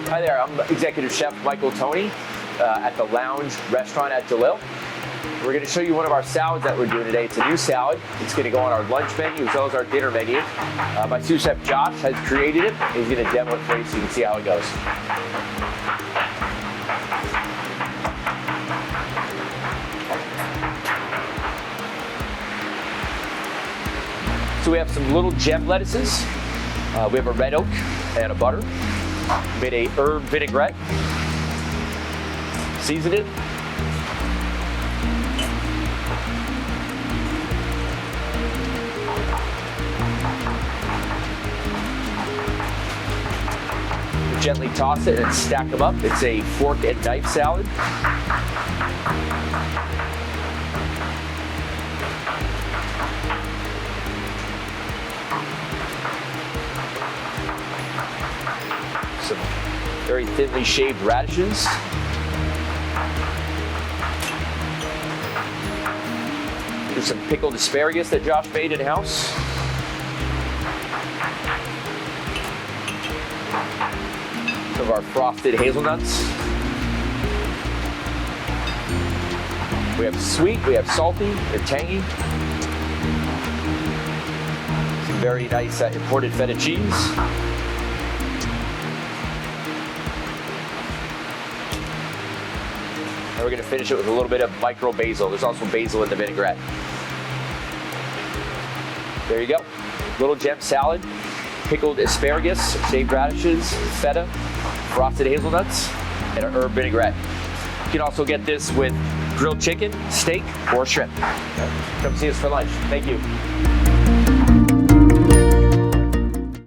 Hi there, I'm Executive Chef Michael Toni at the Lounge Restaurant at DeLILLE. We're going to show you one of our salads that we're doing today. It's a new salad. It's going to go on our lunch menu as well as our dinner menu. My sous chef Josh has created it. He's going to demo it for you so you can see how it goes. So we have some little gem lettuces. We have a red oak and a butter. We made a herb vinaigrette. Season it. Gently toss it and stack them up. It's a fork and knife salad. Some very thinly shaved radishes. There's some pickled asparagus that Josh made in-house. Some of our frosted hazelnuts. We have sweet, we have salty, we have tangy. Some very nice imported feta cheese. And we're going to finish it with a little bit of micro basil. There's also basil in the vinaigrette. There you go. Little gem salad, pickled asparagus, shaved radishes, feta, frosted hazelnuts, and an herb vinaigrette. You can also get this with grilled chicken, steak, or shrimp. Come see us for lunch. Thank you.